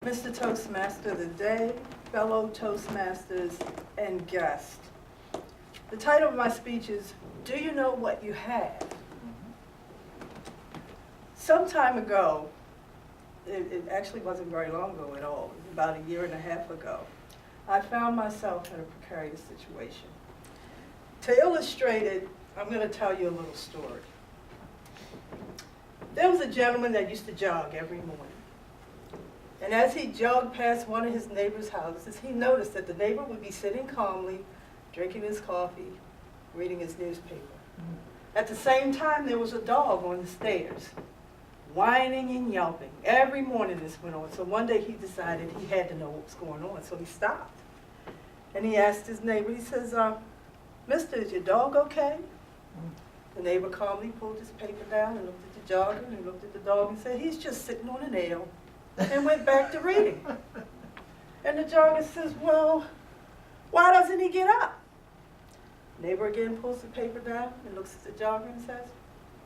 Mr. Toastmaster of the Day, fellow Toastmasters, and guest. The title of my speech is, Do You Know What You Have? Some time ago, it actually wasn't very long ago at all, it was about a year and a half ago, I found myself in a precarious situation. To illustrate it, I'm going to tell you a little story. There was a gentleman that used to jog every morning. And as he jogged past one of his neighbor's houses, he noticed that the neighbor would be sitting calmly, drinking his coffee, reading his newspaper. At the same time, there was a dog on the stairs, whining and yelping. Every morning this went on. So one day he decided he had to know what was going on, so he stopped. And he asked his neighbor, he says, Mister, is your dog okay? The neighbor calmly pulled his paper down and looked at the jogger and looked at the dog and said, he's just sitting on a nail, and went back to reading. And the jogger says, well, why doesn't he get up? Neighbor again pulls the paper down and looks at the jogger and says,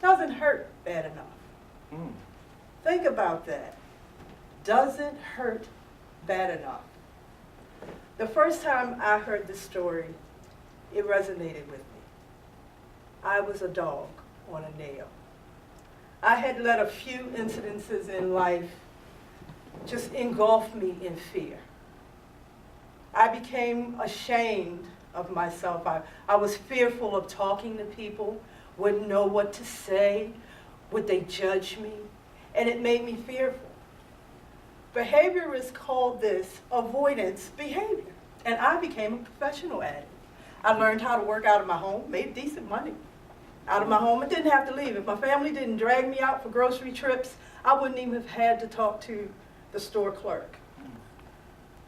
doesn't hurt bad enough. Think about that. Doesn't hurt bad enough. The first time I heard this story, it resonated with me. I was a dog on a nail. I had let a few incidences in life just engulf me in fear. I became ashamed of myself. I was fearful of talking to people, wouldn't know what to say, would they judge me? And it made me fearful. Behaviorists call this avoidance behavior. And I became a professional at it. I learned how to work out of my home, made decent money out of my home, and didn't have to leave. If my family didn't drag me out for grocery trips, I wouldn't even have had to talk to the store clerk.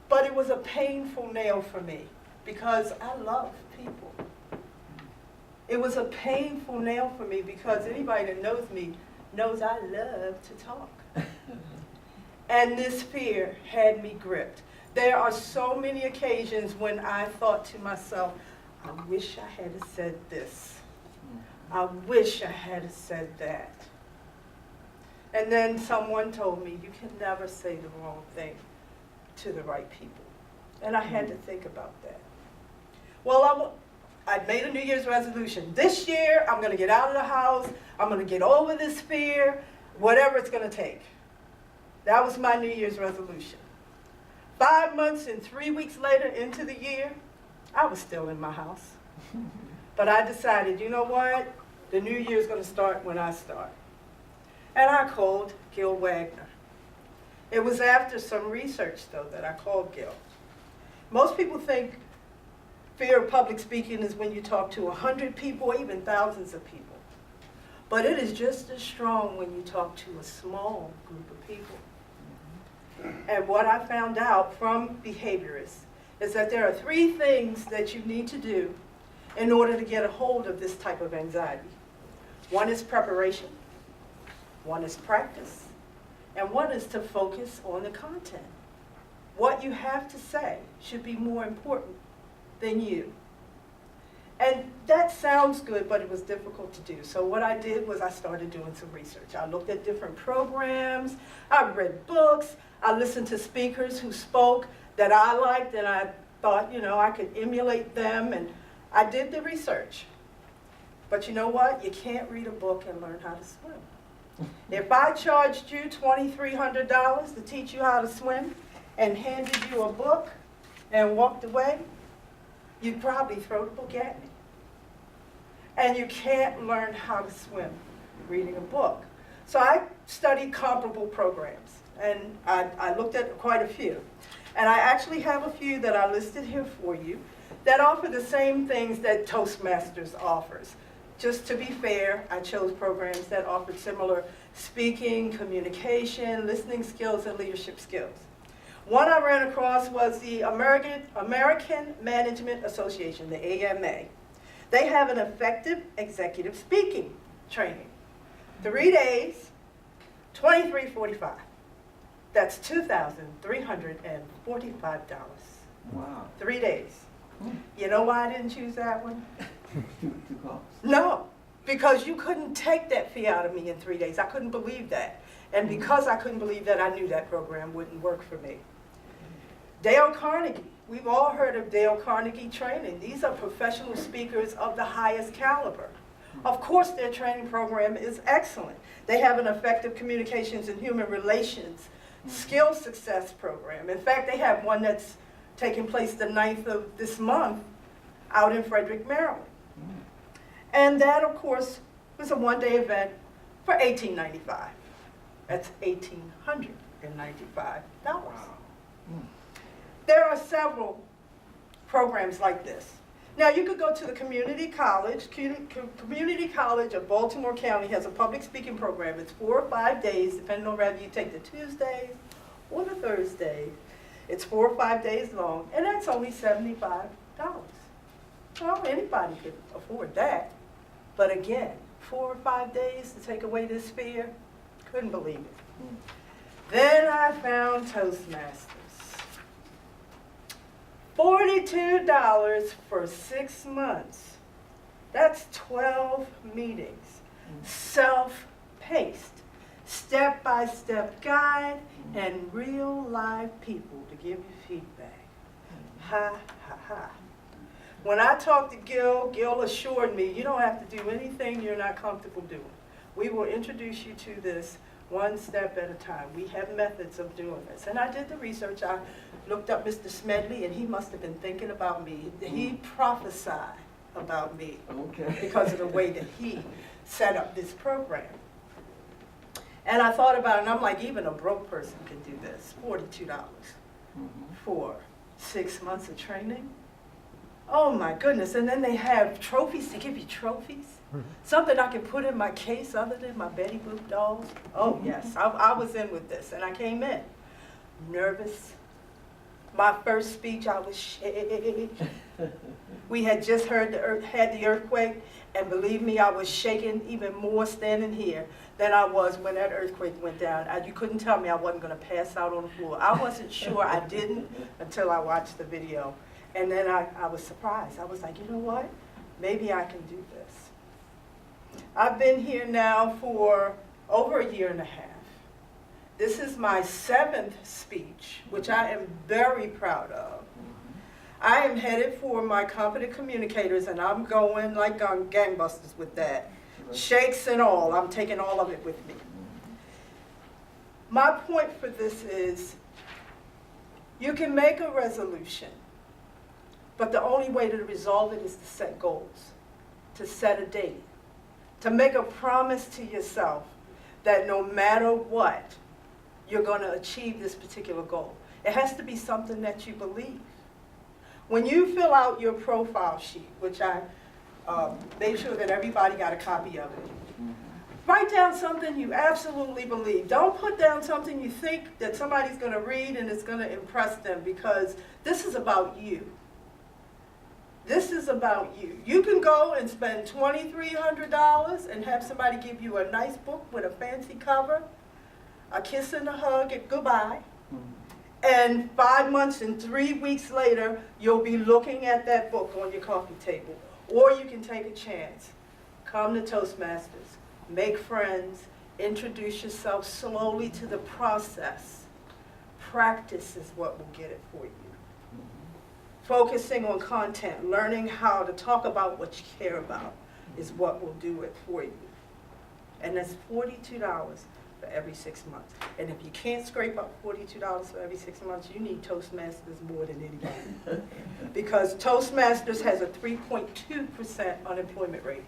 But it was a painful nail for me because I love people. It was a painful nail for me because anybody that knows me knows I love to talk. And this fear had me gripped. There are so many occasions when I thought to myself, I wish I had said this. I wish I had said that. And then someone told me, you can never say the wrong thing to the right people. And I had to think about that. Well, I made a New Year's resolution. This year, I'm going to get out of the house. I'm going to get over this fear, whatever it's going to take. That was my New Year's resolution. 5 months and 3 weeks later into the year, I was still in my house. But I decided, you know what? The new year is going to start when I start. And I called Gil Wagner. It was after some research, though, that I called Gil. Most people think fear of public speaking is when you talk to 100 people, even thousands of people. But it is just as strong when you talk to a small group of people. And what I found out from behaviorists is that there are 3 things that you need to do in order to get a hold of this type of anxiety. One is preparation, one is practice, and one is to focus on the content. What you have to say should be more important than you. And that sounds good, but it was difficult to do. So what I did was I started doing some research. I looked at different programs, I read books, I listened to speakers who spoke that I liked, and I thought, you know, I could emulate them, and I did the research. But you know what? You can't read a book and learn how to swim. If I charged you $2,300 to teach you how to swim and handed you a book and walked away, you'd probably throw the book at me. And you can't learn how to swim reading a book. So I studied comparable programs, and I looked at quite a few. And I actually have a few that I listed here for you that offer the same things that Toastmasters offers. Just to be fair, I chose programs that offered similar speaking, communication, listening skills, and leadership skills. One I ran across was the American Management Association, the AMA. They have an effective executive speaking training. 3 days, $23.45. That's $2,345. Wow. 3 days. You know why I didn't choose that one? Too close. No, because you couldn't take that fee out of me in 3 days. I couldn't believe that. And because I couldn't believe that, I knew that program wouldn't work for me. Dale Carnegie. We've all heard of Dale Carnegie training. These are professional speakers of the highest caliber. Of course, their training program is excellent. They have an effective communications and human relations skill success program. In fact, they have one that's taking place the 9th of this month out in Frederick, Maryland. And that, of course, was a one-day event for $18.95. That's $1,895. There are several programs like this. Now, you could go to the community college. Community College of Baltimore County has a public speaking program. It's 4 or 5 days, depending on whether you take the Tuesdays or the Thursdays. It's 4 or 5 days long, and that's only $75. Well, anybody could afford that. But again, 4 or 5 days to take away this fear, couldn't believe it. Then I found Toastmasters. $42 for 6 months. That's 12 meetings. Self-paced, step-by-step guide, and real live people to give you feedback. Ha, ha, ha. When I talked to Gil assured me, you don't have to do anything you're not comfortable doing. We will introduce you to this one step at a time. We have methods of doing this. And I did the research. I looked up Mr. Smedley, and he must have been thinking about me. He prophesied about me because of the way that he set up this program. And I thought about it, and I'm like, even a broke person can do this. $42 for 6 months of training. Oh my goodness, and then they have trophies. They give you trophies. Something I can put in my case other than my Betty Boop dolls. Oh yes, I was in with this, and I came in nervous. My first speech, I was shaking. We had just had the earthquake, and believe me, I was shaking even more standing here than I was when that earthquake went down. You couldn't tell me I wasn't going to pass out on the floor. I wasn't sure I didn't until I watched the video. And then I was surprised. I was like, you know what? Maybe I can do this. I've been here now for over a year and a half. This is my 7th speech, which I am very proud of. I am headed for my Competent Communicators, and I'm going like gangbusters with that. Shakes and all. I'm taking all of it with me. My point for this is, you can make a resolution, but the only way to resolve it is to set goals, to set a date, to make a promise to yourself that no matter what, you're going to achieve this particular goal. It has to be something that you believe. When you fill out your profile sheet, which I made sure that everybody got a copy of it, write down something you absolutely believe. Don't put down something you think that somebody's going to read and it's going to impress them, because this is about you. This is about you. You can go and spend $2,300 and have somebody give you a nice book with a fancy cover, a kiss and a hug and goodbye. And 5 months and 3 weeks later, you'll be looking at that book on your coffee table. Or you can take a chance. Come to Toastmasters, make friends, introduce yourself slowly to the process. Practice is what will get it for you. Focusing on content, learning how to talk about what you care about is what will do it for you. And that's $42 for every 6 months. And if you can't scrape up $42 for every 6 months, you need Toastmasters more than anybody. Because Toastmasters has a 3.2% unemployment rate.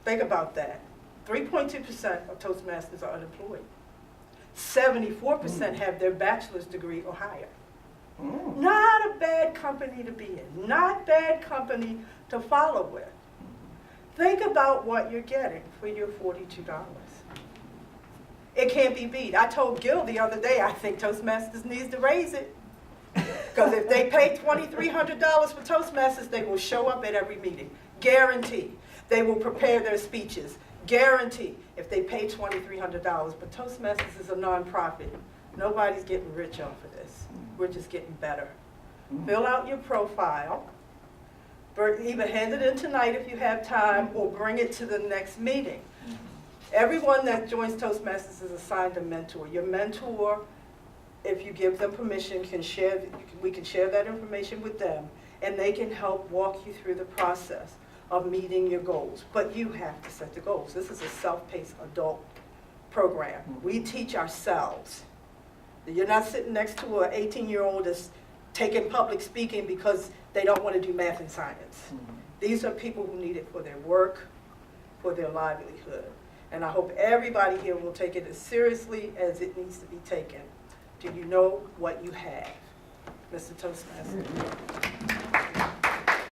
Think about that. 3.2% of Toastmasters are unemployed. 74% have their bachelor's degree or higher. Not a bad company to be in. Not bad company to follow with. Think about what you're getting for your $42. It can't be beat. I told Gil the other day, I think Toastmasters needs to raise it. Because if they pay $2,300 for Toastmasters, they will show up at every meeting. Guarantee. They will prepare their speeches. Guarantee. If they pay $2,300. But Toastmasters is a nonprofit. Nobody's getting rich off of this. We're just getting better. Fill out your profile. Either hand it in tonight if you have time, or bring it to the next meeting. Everyone that joins Toastmasters is assigned a mentor. Your mentor, if you give them permission, we can share that information with them, and they can help walk you through the process of meeting your goals. But you have to set the goals. This is a self-paced adult program. We teach ourselves. You're not sitting next to an 18-year-old that's taking public speaking because they don't want to do math and science. These are people who need it for their work, for their livelihood. And I hope everybody here will take it as seriously as it needs to be taken. Do you know what you have, Mr. Toastmaster?